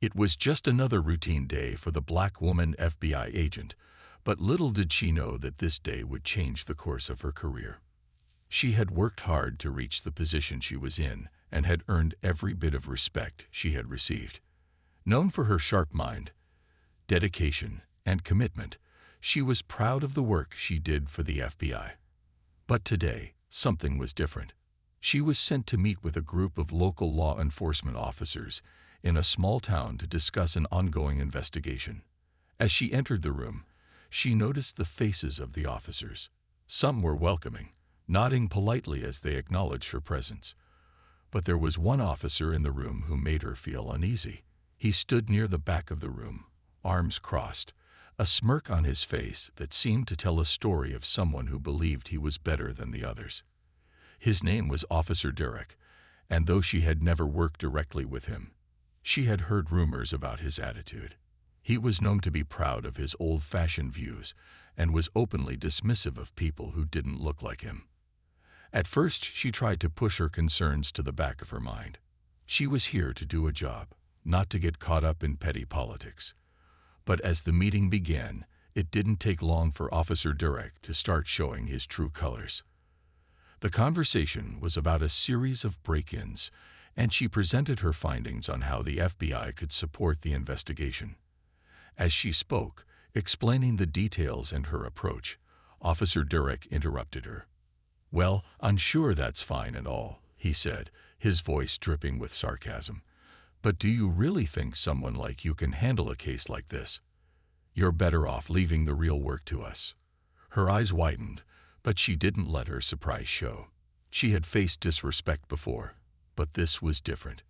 It was just another routine day for the black woman FBI agent, but little did she know that this day would change the course of her career. She had worked hard to reach the position she was in and had earned every bit of respect she had received. Known for her sharp mind, dedication, and commitment, she was proud of the work she did for the FBI. But today, something was different. She was sent to meet with a group of local law enforcement officers in a small town to discuss an ongoing investigation. As she entered the room, she noticed the faces of the officers. Some were welcoming, nodding politely as they acknowledged her presence. But there was one officer in the room who made her feel uneasy. He stood near the back of the room, arms crossed, a smirk on his face that seemed to tell a story of someone who believed he was better than the others. His name was Officer Derek, and though she had never worked directly with him, she had heard rumors about his attitude. He was known to be proud of his old-fashioned views and was openly dismissive of people who didn't look like him. At first, she tried to push her concerns to the back of her mind. She was here to do a job, not to get caught up in petty politics. But as the meeting began, it didn't take long for Officer Derek to start showing his true colors. The conversation was about a series of break-ins, and she presented her findings on how the FBI could support the investigation. As she spoke, explaining the details and her approach, Officer Derek interrupted her. "Well, I'm sure that's fine and all," he said, his voice dripping with sarcasm. "But do you really think someone like you can handle a case like this? You're better off leaving the real work to us." Her eyes widened, but she didn't let her surprise show. She had faced disrespect before, but this was different.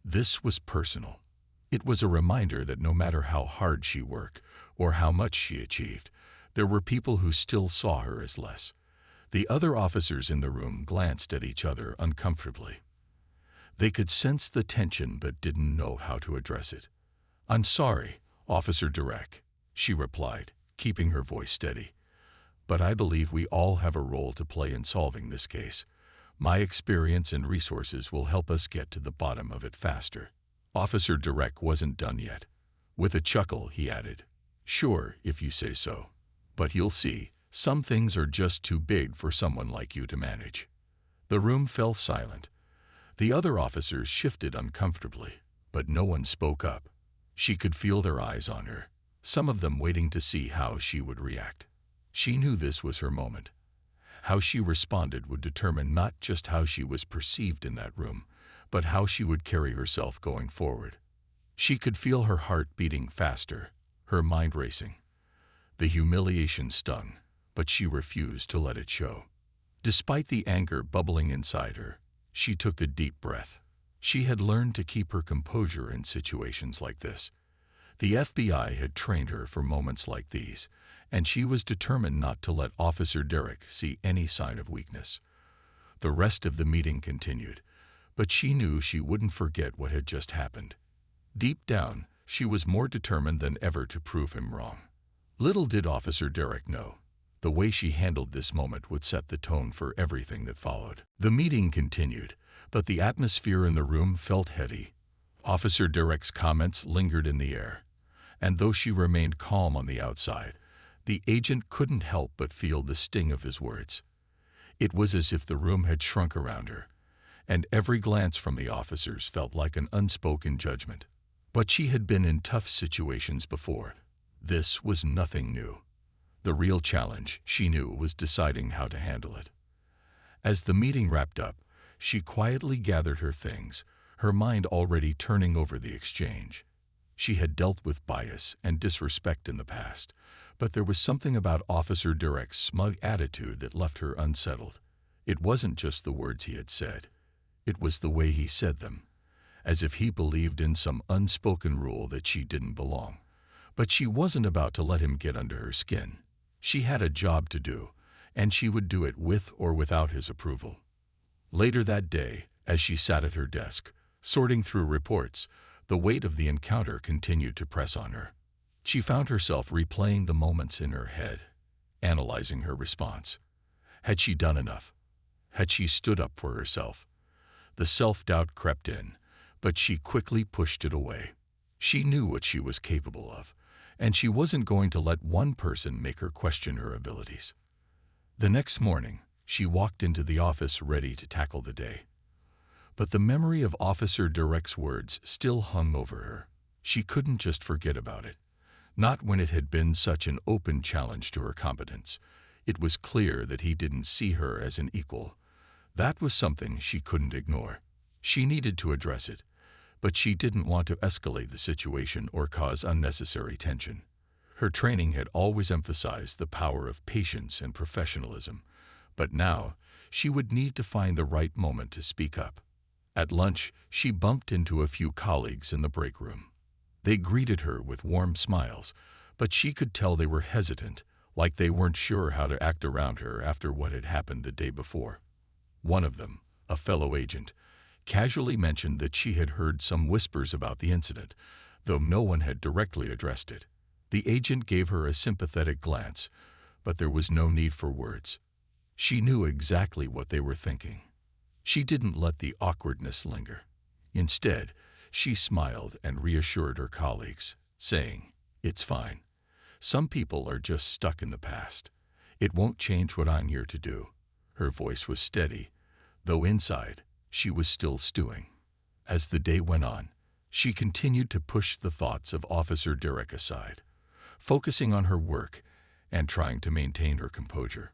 This was personal. It was a reminder that no matter how hard she worked or how much she achieved, there were people who still saw her as less. The other officers in the room glanced at each other uncomfortably. They could sense the tension but didn't know how to address it. "I'm sorry, Officer Derek," she replied, keeping her voice steady. "But I believe we all have a role to play in solving this case. My experience and resources will help us get to the bottom of it faster." Officer Derek wasn't done yet. With a chuckle, he added, "Sure, if you say so. But you'll see, some things are just too big for someone like you to manage." The room fell silent. The other officers shifted uncomfortably, but no one spoke up. She could feel their eyes on her, some of them waiting to see how she would react. She knew this was her moment. How she responded would determine not just how she was perceived in that room, but how she would carry herself going forward. She could feel her heart beating faster, her mind racing. The humiliation stung, but she refused to let it show. Despite the anger bubbling inside her, she took a deep breath. She had learned to keep her composure in situations like this. The FBI had trained her for moments like these, and she was determined not to let Officer Derek see any sign of weakness. The rest of the meeting continued, but she knew she wouldn't forget what had just happened. Deep down, she was more determined than ever to prove him wrong. Little did Officer Derek know, the way she handled this moment would set the tone for everything that followed. The meeting continued, but the atmosphere in the room felt heavy. Officer Derek's comments lingered in the air, and though she remained calm on the outside, the agent couldn't help but feel the sting of his words. It was as if the room had shrunk around her, and every glance from the officers felt like an unspoken judgment. But she had been in tough situations before. This was nothing new. The real challenge, she knew, was deciding how to handle it. As the meeting wrapped up, she quietly gathered her things, her mind already turning over the exchange. She had dealt with bias and disrespect in the past, but there was something about Officer Derek's smug attitude that left her unsettled. It wasn't just the words he had said. It was the way he said them, as if he believed in some unspoken rule that she didn't belong. But she wasn't about to let him get under her skin. She had a job to do, and she would do it with or without his approval. Later that day, as she sat at her desk, sorting through reports, the weight of the encounter continued to press on her. She found herself replaying the moments in her head, analyzing her response. Had she done enough? Had she stood up for herself? The self-doubt crept in, but she quickly pushed it away. She knew what she was capable of, and she wasn't going to let one person make her question her abilities. The next morning, she walked into the office ready to tackle the day. But the memory of Officer Direct's words still hung over her. She couldn't just forget about it, not when it had been such an open challenge to her competence. It was clear that he didn't see her as an equal. That was something she couldn't ignore. She needed to address it, but she didn't want to escalate the situation or cause unnecessary tension. Her training had always emphasized the power of patience and professionalism, but now she would need to find the right moment to speak up. At lunch, she bumped into a few colleagues in the break room. They greeted her with warm smiles, but she could tell they were hesitant, like they weren't sure how to act around her after what had happened the day before. One of them, a fellow agent, casually mentioned that she had heard some whispers about the incident, though no one had directly addressed it. The agent gave her a sympathetic glance, but there was no need for words. She knew exactly what they were thinking. She didn't let the awkwardness linger. Instead, she smiled and reassured her colleagues, saying, "It's fine. Some people are just stuck in the past. It won't change what I'm here to do." Her voice was steady, though inside, she was still stewing. As the day went on, she continued to push the thoughts of Officer Derek aside, focusing on her work and trying to maintain her composure.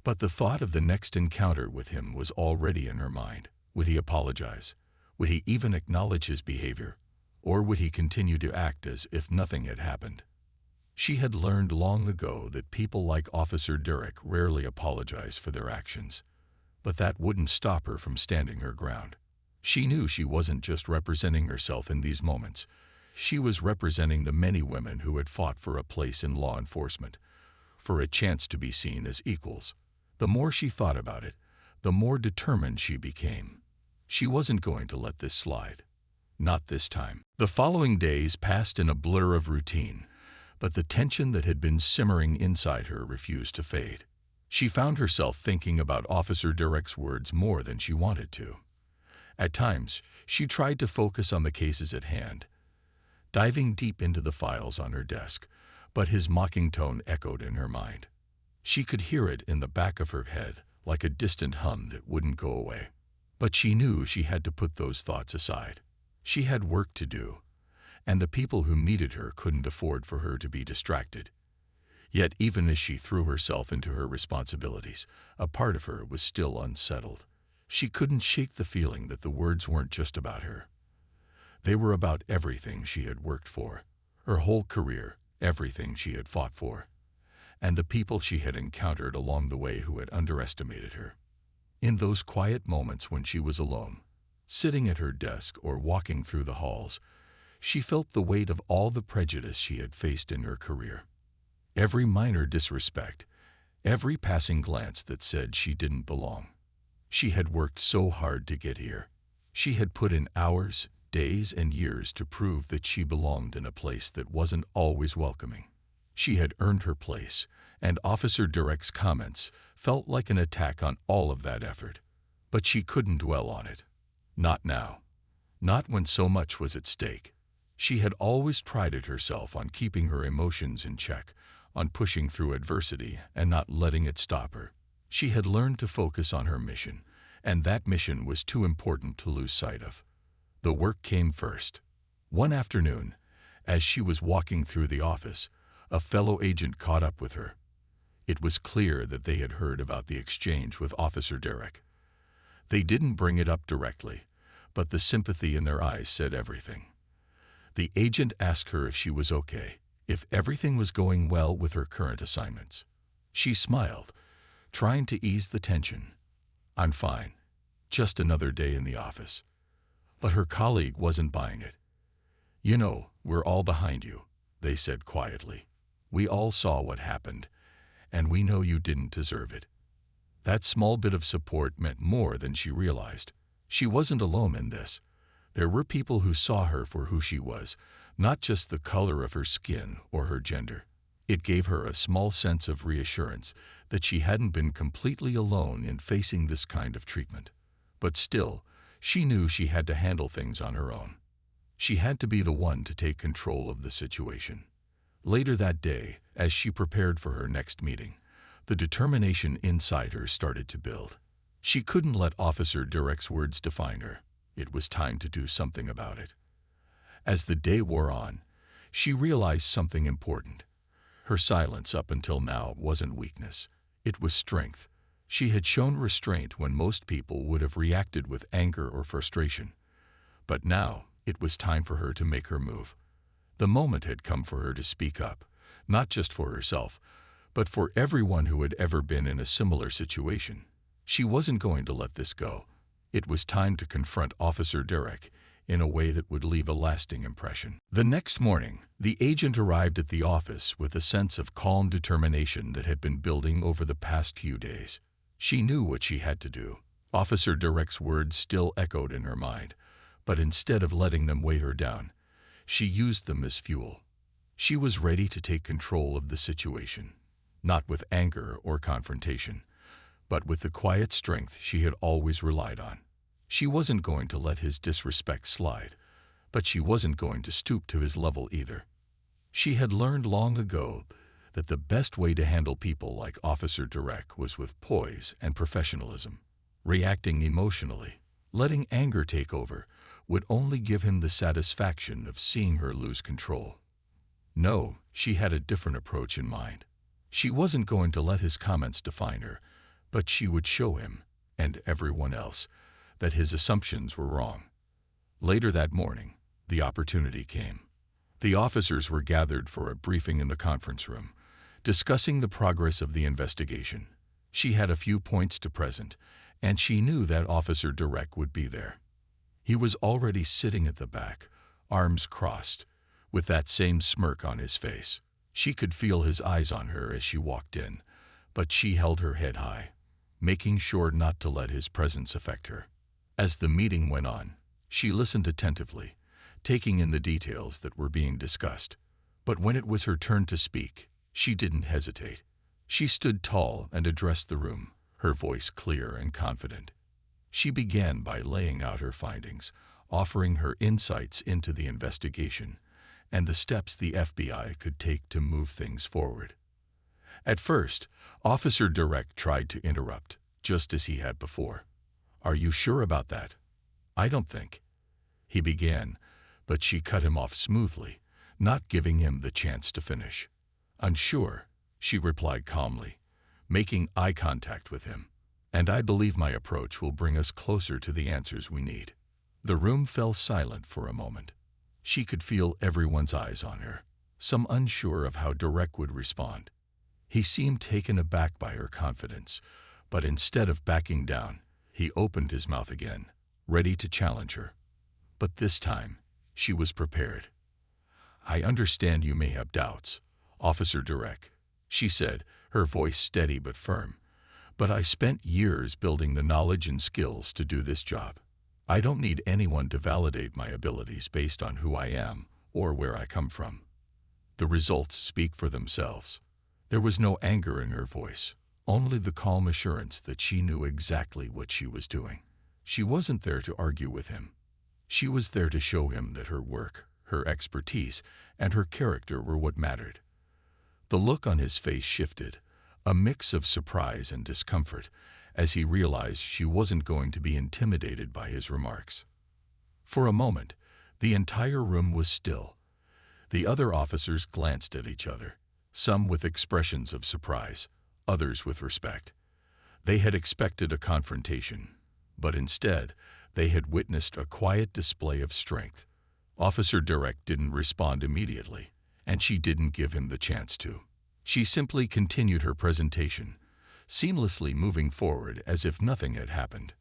But the thought of the next encounter with him was already in her mind. Would he apologize? Would he even acknowledge his behavior? Or would he continue to act as if nothing had happened? She had learned long ago that people like Officer Derek rarely apologize for their actions. But that wouldn't stop her from standing her ground. She knew she wasn't just representing herself in these moments. She was representing the many women who had fought for a place in law enforcement, for a chance to be seen as equals. The more she thought about it, the more determined she became. She wasn't going to let this slide. Not this time. The following days passed in a blur of routine, but the tension that had been simmering inside her refused to fade. She found herself thinking about Officer Derek's words more than she wanted to. At times, she tried to focus on the cases at hand, diving deep into the files on her desk, but his mocking tone echoed in her mind. She could hear it in the back of her head, like a distant hum that wouldn't go away. But she knew she had to put those thoughts aside. She had work to do, and the people who needed her couldn't afford for her to be distracted. Yet even as she threw herself into her responsibilities, a part of her was still unsettled. She couldn't shake the feeling that the words weren't just about her. They were about everything she had worked for, her whole career, everything she had fought for, and the people she had encountered along the way who had underestimated her. In those quiet moments when she was alone, sitting at her desk or walking through the halls, she felt the weight of all the prejudice she had faced in her career. Every minor disrespect, every passing glance that said she didn't belong. She had worked so hard to get here. She had put in hours, days, and years to prove that she belonged in a place that wasn't always welcoming. She had earned her place, and Officer Derek's comments felt like an attack on all of that effort. But she couldn't dwell on it. Not now. Not when so much was at stake. She had always prided herself on keeping her emotions in check, on pushing through adversity and not letting it stop her. She had learned to focus on her mission, and that mission was too important to lose sight of. The work came first. One afternoon, as she was walking through the office, a fellow agent caught up with her. It was clear that they had heard about the exchange with Officer Derek. They didn't bring it up directly, but the sympathy in their eyes said everything. The agent asked her if she was okay, if everything was going well with her current assignments. She smiled, trying to ease the tension. "I'm fine. Just another day in the office." But her colleague wasn't buying it. "You know, we're all behind you," they said quietly. "We all saw what happened, and we know you didn't deserve it." That small bit of support meant more than she realized. She wasn't alone in this. There were people who saw her for who she was, not just the color of her skin or her gender. It gave her a small sense of reassurance that she hadn't been completely alone in facing this kind of treatment. But still, she knew she had to handle things on her own. She had to be the one to take control of the situation. Later that day, as she prepared for her next meeting, the determination inside her started to build. She couldn't let Officer Direct's words define her. It was time to do something about it. As the day wore on, she realized something important. Her silence up until now wasn't weakness. It was strength. She had shown restraint when most people would have reacted with anger or frustration. But now, it was time for her to make her move. The moment had come for her to speak up, not just for herself, but for everyone who had ever been in a similar situation. She wasn't going to let this go. It was time to confront Officer Derek in a way that would leave a lasting impression. The next morning, the agent arrived at the office with a sense of calm determination that had been building over the past few days. She knew what she had to do. Officer Derek's words still echoed in her mind, but instead of letting them weigh her down, she used them as fuel. She was ready to take control of the situation, not with anger or confrontation, but with the quiet strength she had always relied on. She wasn't going to let his disrespect slide, but she wasn't going to stoop to his level either. She had learned long ago that the best way to handle people like Officer Derek was with poise and professionalism. Reacting emotionally, letting anger take over, would only give him the satisfaction of seeing her lose control. No, she had a different approach in mind. She wasn't going to let his comments define her, but she would show him, and everyone else, that his assumptions were wrong. Later that morning, the opportunity came. The officers were gathered for a briefing in the conference room, discussing the progress of the investigation. She had a few points to present, and she knew that Officer Derek would be there. He was already sitting at the back, arms crossed, with that same smirk on his face. She could feel his eyes on her as she walked in, but she held her head high, making sure not to let his presence affect her. As the meeting went on, she listened attentively, taking in the details that were being discussed. But when it was her turn to speak, she didn't hesitate. She stood tall and addressed the room, her voice clear and confident. She began by laying out her findings, offering her insights into the investigation and the steps the FBI could take to move things forward. At first, Officer Derek tried to interrupt, just as he had before. "Are you sure about that?" "I don't think," he began, but she cut him off smoothly, not giving him the chance to finish. "Unsure," she replied calmly, making eye contact with him. "And I believe my approach will bring us closer to the answers we need." The room fell silent for a moment. She could feel everyone's eyes on her, some unsure of how Derek would respond. He seemed taken aback by her confidence, but instead of backing down, he opened his mouth again, ready to challenge her. But this time, she was prepared. "I understand you may have doubts, Officer Derek," she said, her voice steady but firm. "But I spent years building the knowledge and skills to do this job. I don't need anyone to validate my abilities based on who I am or where I come from. The results speak for themselves." There was no anger in her voice, only the calm assurance that she knew exactly what she was doing. She wasn't there to argue with him. She was there to show him that her work, her expertise, and her character were what mattered. The look on his face shifted, a mix of surprise and discomfort, as he realized she wasn't going to be intimidated by his remarks. For a moment, the entire room was still. The other officers glanced at each other, some with expressions of surprise, others with respect. They had expected a confrontation, but instead, they had witnessed a quiet display of strength. Officer Derek didn't respond immediately, and she didn't give him the chance to. She simply continued her presentation, seamlessly moving forward as if nothing had happened.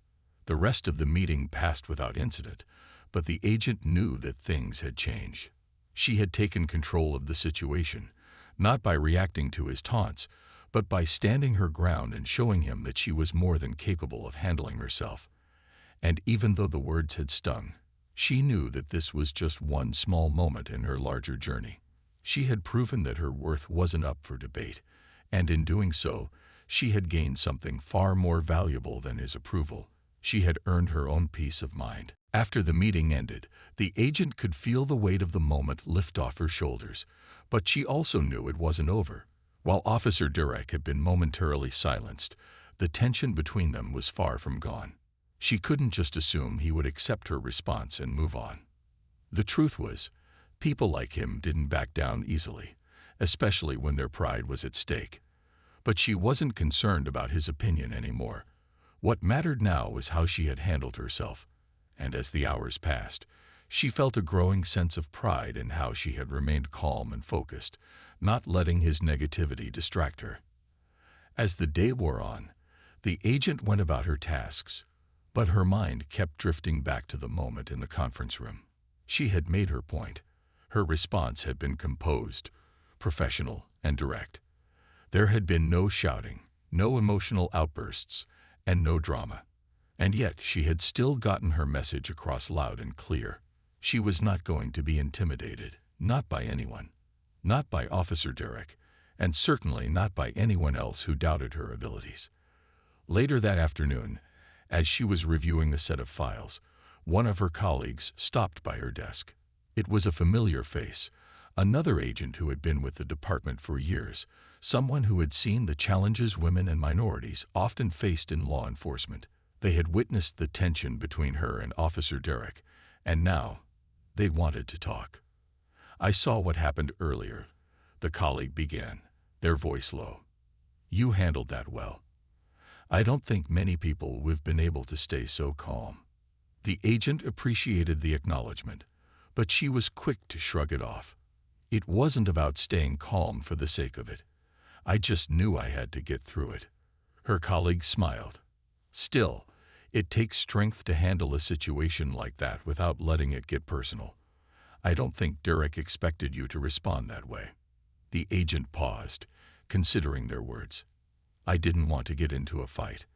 The rest of the meeting passed without incident, but the agent knew that things had changed. She had taken control of the situation, not by reacting to his taunts, but by standing her ground and showing him that she was more than capable of handling herself. And even though the words had stung, she knew that this was just one small moment in her larger journey. She had proven that her worth wasn't up for debate, and in doing so, she had gained something far more valuable than his approval. She had earned her own peace of mind. After the meeting ended, the agent could feel the weight of the moment lift off her shoulders, but she also knew it wasn't over. While Officer Durek had been momentarily silenced, the tension between them was far from gone. She couldn't just assume he would accept her response and move on. The truth was, people like him didn't back down easily, especially when their pride was at stake. But she wasn't concerned about his opinion anymore. What mattered now was how she had handled herself. And as the hours passed, she felt a growing sense of pride in how she had remained calm and focused, not letting his negativity distract her. As the day wore on, the agent went about her tasks, but her mind kept drifting back to the moment in the conference room. She had made her point. Her response had been composed, professional, and direct. There had been no shouting, no emotional outbursts, and no drama. And yet she had still gotten her message across loud and clear. She was not going to be intimidated, not by anyone, not by Officer Derek, and certainly not by anyone else who doubted her abilities. Later that afternoon, as she was reviewing a set of files, one of her colleagues stopped by her desk. It was a familiar face, another agent who had been with the department for years, someone who had seen the challenges women and minorities often faced in law enforcement. They had witnessed the tension between her and Officer Derek, and now they wanted to talk. "I saw what happened earlier," the colleague began, their voice low. "You handled that well. I don't think many people would have been able to stay so calm." The agent appreciated the acknowledgement, but she was quick to shrug it off. "It wasn't about staying calm for the sake of it. I just knew I had to get through it." Her colleague smiled. "Still, it takes strength to handle a situation like that without letting it get personal. I don't think Derek expected you to respond that way." The agent paused, considering their words. "I didn't want to get into a fight.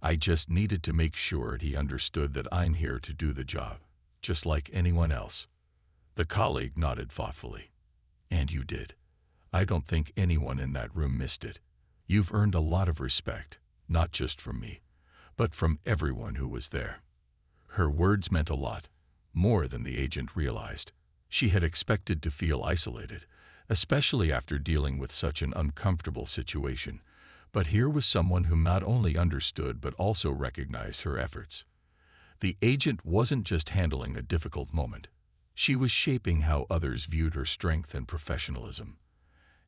I just needed to make sure he understood that I'm here to do the job, just like anyone else." The colleague nodded thoughtfully. "And you did. I don't think anyone in that room missed it. You've earned a lot of respect, not just from me, but from everyone who was there." Her words meant a lot, more than the agent realized. She had expected to feel isolated, especially after dealing with such an uncomfortable situation, but here was someone who not only understood but also recognized her efforts. The agent wasn't just handling a difficult moment. She was shaping how others viewed her strength and professionalism.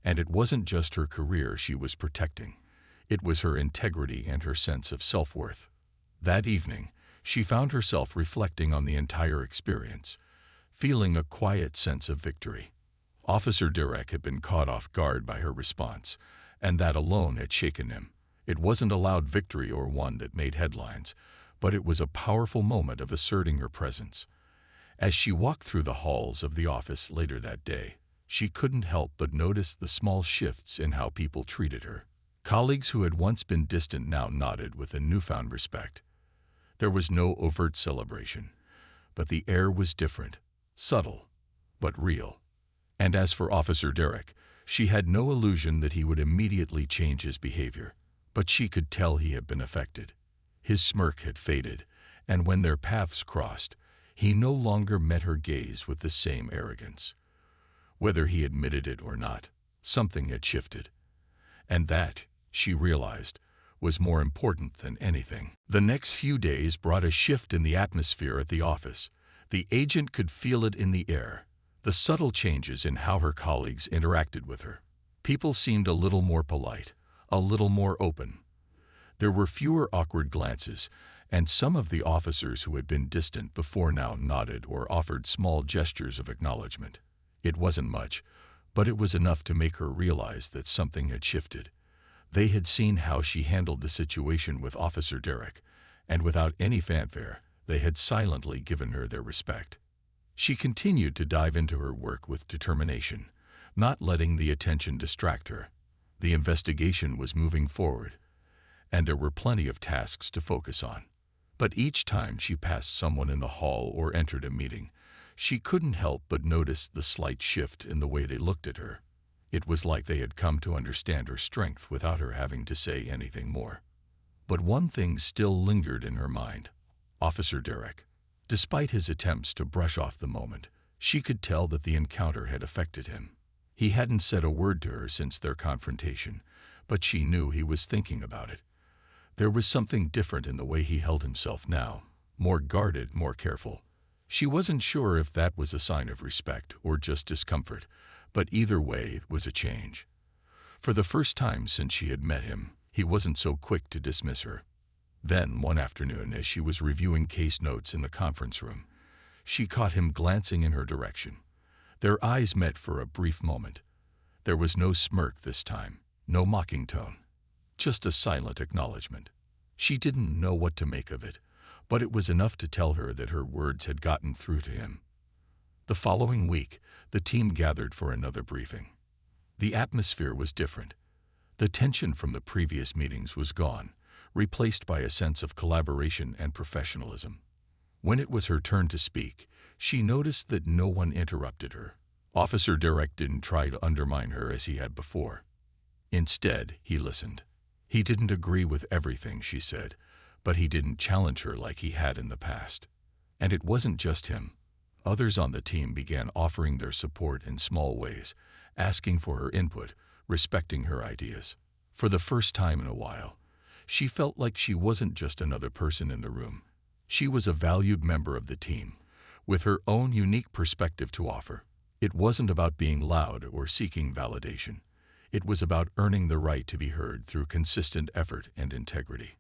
And it wasn't just her career she was protecting. It was her integrity and her sense of self-worth. That evening, she found herself reflecting on the entire experience, feeling a quiet sense of victory. Officer Derek had been caught off guard by her response, and that alone had shaken him. It wasn't a loud victory or one that made headlines, but it was a powerful moment of asserting her presence. As she walked through the halls of the office later that day, she couldn't help but notice the small shifts in how people treated her. Colleagues who had once been distant now nodded with a newfound respect. There was no overt celebration, but the air was different, subtle, but real. And as for Officer Derek, she had no illusion that he would immediately change his behavior, but she could tell he had been affected. His smirk had faded, and when their paths crossed, he no longer met her gaze with the same arrogance. Whether he admitted it or not, something had shifted. And that, she realized, was more important than anything. The next few days brought a shift in the atmosphere at the office. The agent could feel it in the air, the subtle changes in how her colleagues interacted with her. People seemed a little more polite, a little more open. There were fewer awkward glances, and some of the officers who had been distant before now nodded or offered small gestures of acknowledgement. It wasn't much, but it was enough to make her realize that something had shifted. They had seen how she handled the situation with Officer Derek, and without any fanfare, they had silently given her their respect. She continued to dive into her work with determination, not letting the attention distract her. The investigation was moving forward, and there were plenty of tasks to focus on. But each time she passed someone in the hall or entered a meeting, she couldn't help but notice the slight shift in the way they looked at her. It was like they had come to understand her strength without her having to say anything more. But one thing still lingered in her mind: Officer Derek. Despite his attempts to brush off the moment, she could tell that the encounter had affected him. He hadn't said a word to her since their confrontation, but she knew he was thinking about it. There was something different in the way he held himself now, more guarded, more careful. She wasn't sure if that was a sign of respect or just discomfort, but either way it was a change. For the first time since she had met him, he wasn't so quick to dismiss her. Then, one afternoon, as she was reviewing case notes in the conference room, she caught him glancing in her direction. Their eyes met for a brief moment. There was no smirk this time, no mocking tone, just a silent acknowledgement. She didn't know what to make of it, but it was enough to tell her that her words had gotten through to him. The following week, the team gathered for another briefing. The atmosphere was different. The tension from the previous meetings was gone, replaced by a sense of collaboration and professionalism. When it was her turn to speak, she noticed that no one interrupted her. Officer Derek didn't try to undermine her as he had before. Instead, he listened. He didn't agree with everything she said, but he didn't challenge her like he had in the past. And it wasn't just him. Others on the team began offering their support in small ways, asking for her input, respecting her ideas. For the first time in a while, she felt like she wasn't just another person in the room. She was a valued member of the team, with her own unique perspective to offer. It wasn't about being loud or seeking validation. It was about earning the right to be heard through consistent effort and integrity.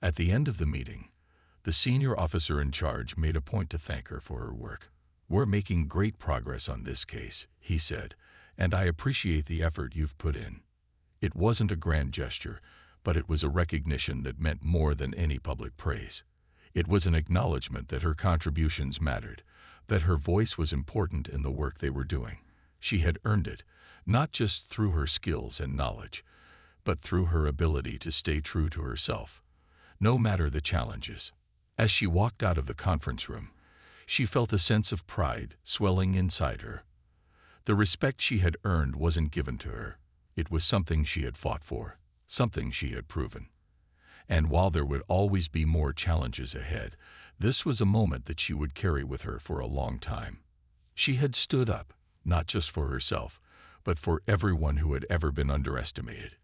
At the end of the meeting, the senior officer in charge made a point to thank her for her work. "We're making great progress on this case," he said, "and I appreciate the effort you've put in." It wasn't a grand gesture, but it was a recognition that meant more than any public praise. It was an acknowledgement that her contributions mattered, that her voice was important in the work they were doing. She had earned it, not just through her skills and knowledge, but through her ability to stay true to herself, no matter the challenges. As she walked out of the conference room, she felt a sense of pride swelling inside her. The respect she had earned wasn't given to her. It was something she had fought for, something she had proven. And while there would always be more challenges ahead, this was a moment that she would carry with her for a long time. She had stood up, not just for herself, but for everyone who had ever been underestimated.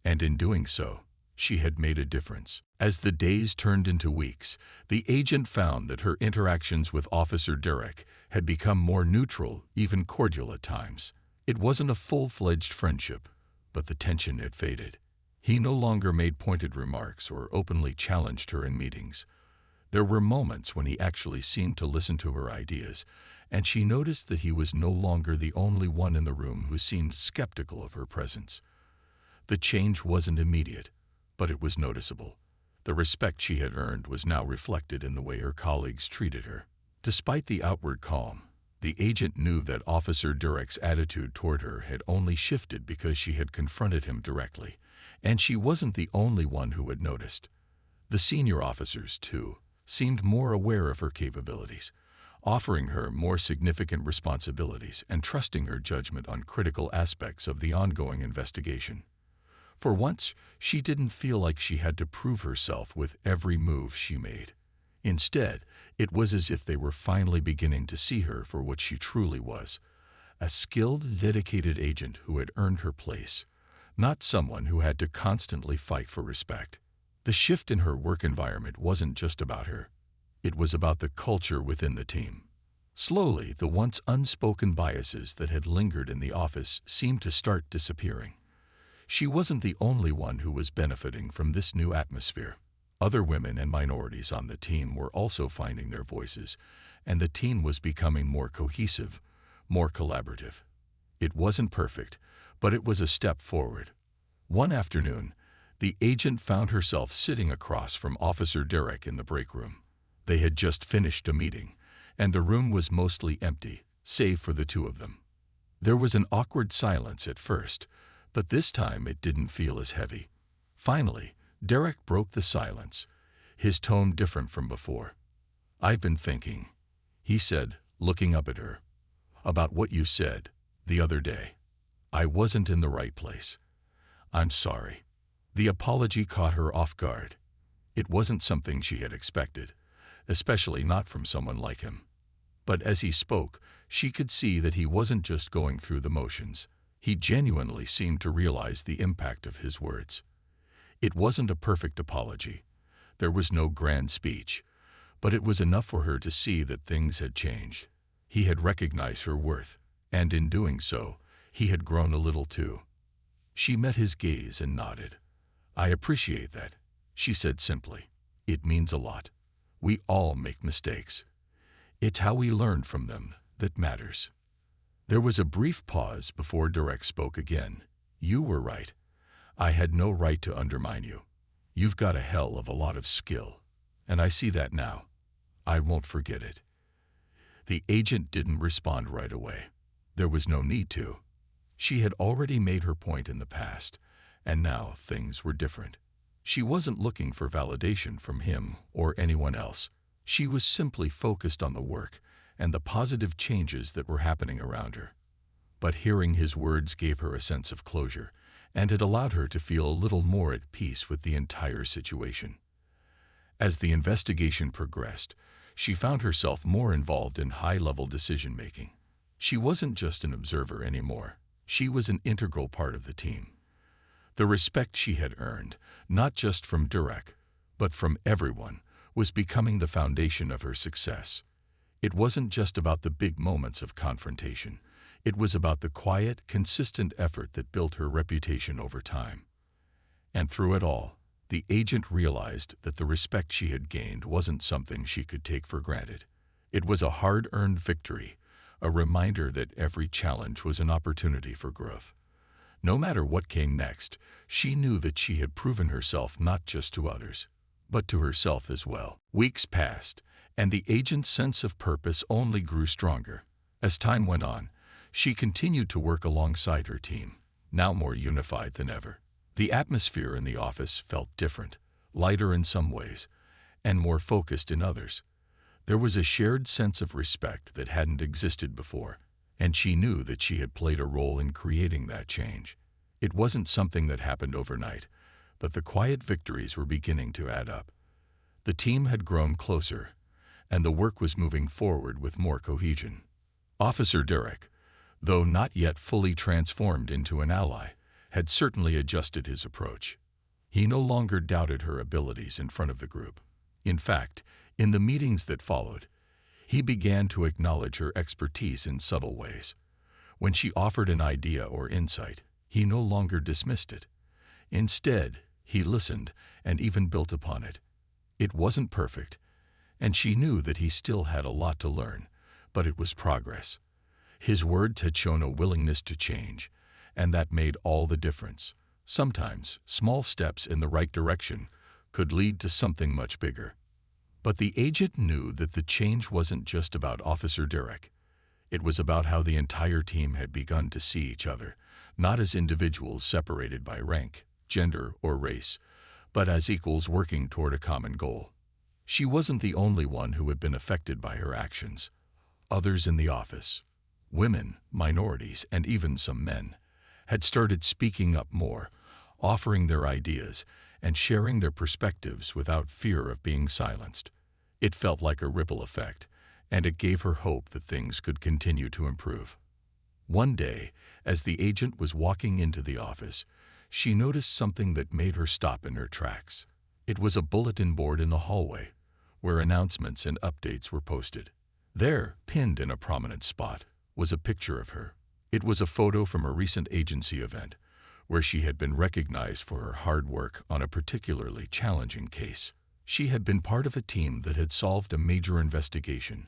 And in doing so, she had made a difference. As the days turned into weeks, the agent found that her interactions with Officer Derek had become more neutral, even cordial at times. It wasn't a full-fledged friendship, but the tension had faded. He no longer made pointed remarks or openly challenged her in meetings. There were moments when he actually seemed to listen to her ideas, and she noticed that he was no longer the only one in the room who seemed skeptical of her presence. The change wasn't immediate, but it was noticeable. The respect she had earned was now reflected in the way her colleagues treated her. Despite the outward calm, the agent knew that Officer Durek's attitude toward her had only shifted because she had confronted him directly, and she wasn't the only one who had noticed. The senior officers, too, seemed more aware of her capabilities, offering her more significant responsibilities and trusting her judgment on critical aspects of the ongoing investigation. For once, she didn't feel like she had to prove herself with every move she made. Instead, it was as if they were finally beginning to see her for what she truly was, a skilled, dedicated agent who had earned her place, not someone who had to constantly fight for respect. The shift in her work environment wasn't just about her. It was about the culture within the team. Slowly, the once unspoken biases that had lingered in the office seemed to start disappearing. She wasn't the only one who was benefiting from this new atmosphere. Other women and minorities on the team were also finding their voices, and the team was becoming more cohesive, more collaborative. It wasn't perfect, but it was a step forward. One afternoon, the agent found herself sitting across from Officer Derek in the break room. They had just finished a meeting, and the room was mostly empty, save for the two of them. There was an awkward silence at first, but this time it didn't feel as heavy. Finally, Derek broke the silence, his tone different from before. "I've been thinking," he said, looking up at her, "about what you said the other day. I wasn't in the right place. I'm sorry." The apology caught her off guard. It wasn't something she had expected. especially not from someone like him. But as he spoke, she could see that he wasn't just going through the motions. He genuinely seemed to realize the impact of his words. It wasn't a perfect apology. There was no grand speech, but it was enough for her to see that things had changed. He had recognized her worth, and in doing so, he had grown a little too. She met his gaze and nodded. "I appreciate that," she said simply. "It means a lot. We all make mistakes. It's how we learn from them that matters." There was a brief pause before Derek spoke again. "You were right. I had no right to undermine you. You've got a hell of a lot of skill, and I see that now. I won't forget it." The agent didn't respond right away. There was no need to. She had already made her point in the past, and now things were different. She wasn't looking for validation from him or anyone else. She was simply focused on the work and the positive changes that were happening around her. But hearing his words gave her a sense of closure, and it allowed her to feel a little more at peace with the entire situation. As the investigation progressed, she found herself more involved in high-level decision-making. She wasn't just an observer anymore. She was an integral part of the team. The respect she had earned, not just from Derek, but from everyone, was becoming the foundation of her success. It wasn't just about the big moments of confrontation. It was about the quiet, consistent effort that built her reputation over time. And through it all, the agent realized that the respect she had gained wasn't something she could take for granted. It was a hard-earned victory, a reminder that every challenge was an opportunity for growth. No matter what came next, she knew that she had proven herself not just to others, but to herself as well. Weeks passed, and the agent's sense of purpose only grew stronger. As time went on, she continued to work alongside her team, now more unified than ever. The atmosphere in the office felt different, lighter in some ways, and more focused in others. There was a shared sense of respect that hadn't existed before, and she knew that she had played a role in creating that change. It wasn't something that happened overnight, but the quiet victories were beginning to add up. The team had grown closer, and the work was moving forward with more cohesion. Officer Derek, though not yet fully transformed into an ally, had certainly adjusted his approach. He no longer doubted her abilities in front of the group. In fact, in the meetings that followed, he began to acknowledge her expertise in subtle ways. When she offered an idea or insight, he no longer dismissed it. Instead, he listened and even built upon it. It wasn't perfect, and she knew that he still had a lot to learn, but it was progress. His words had shown a willingness to change, and that made all the difference. Sometimes, small steps in the right direction could lead to something much bigger. But the agent knew that the change wasn't just about Officer Derek. It was about how the entire team had begun to see each other, not as individuals separated by rank, gender, or race, but as equals working toward a common goal. She wasn't the only one who had been affected by her actions. Others in the office, women, minorities, and even some men, had started speaking up more, offering their ideas and sharing their perspectives without fear of being silenced. It felt like a ripple effect, and it gave her hope that things could continue to improve. One day, as the agent was walking into the office, she noticed something that made her stop in her tracks. It was a bulletin board in the hallway, where announcements and updates were posted. There, pinned in a prominent spot, was a picture of her. It was a photo from a recent agency event, where she had been recognized for her hard work on a particularly challenging case. She had been part of a team that had solved a major investigation,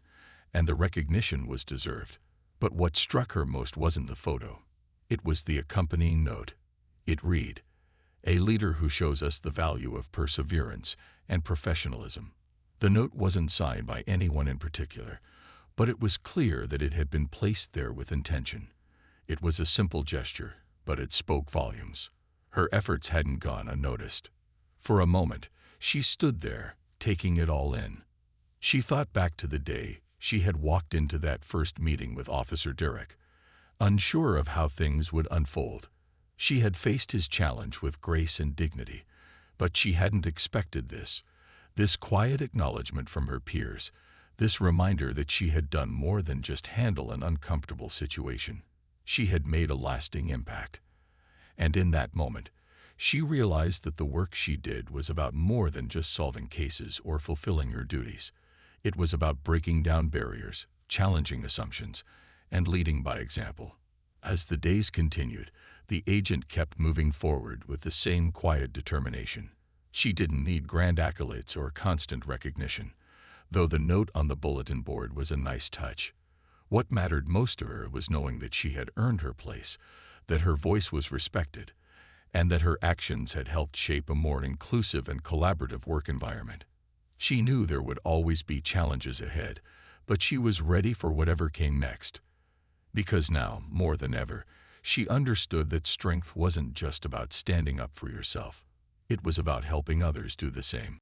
and the recognition was deserved. But what struck her most wasn't the photo. It was the accompanying note. It read, "A leader who shows us the value of perseverance and professionalism." The note wasn't signed by anyone in particular, but it was clear that it had been placed there with intention. It was a simple gesture, but it spoke volumes. Her efforts hadn't gone unnoticed. For a moment, she stood there, taking it all in. She thought back to the day she had walked into that first meeting with Officer Derek, unsure of how things would unfold. She had faced his challenge with grace and dignity, but she hadn't expected this. This quiet acknowledgement from her peers, this reminder that she had done more than just handle an uncomfortable situation. She had made a lasting impact. And in that moment, she realized that the work she did was about more than just solving cases or fulfilling her duties. It was about breaking down barriers, challenging assumptions, and leading by example. As the days continued, the agent kept moving forward with the same quiet determination. She didn't need grand accolades or constant recognition, though the note on the bulletin board was a nice touch. What mattered most to her was knowing that she had earned her place, that her voice was respected, and that her actions had helped shape a more inclusive and collaborative work environment. She knew there would always be challenges ahead, but she was ready for whatever came next. Because now, more than ever, she understood that strength wasn't just about standing up for yourself. It was about helping others do the same.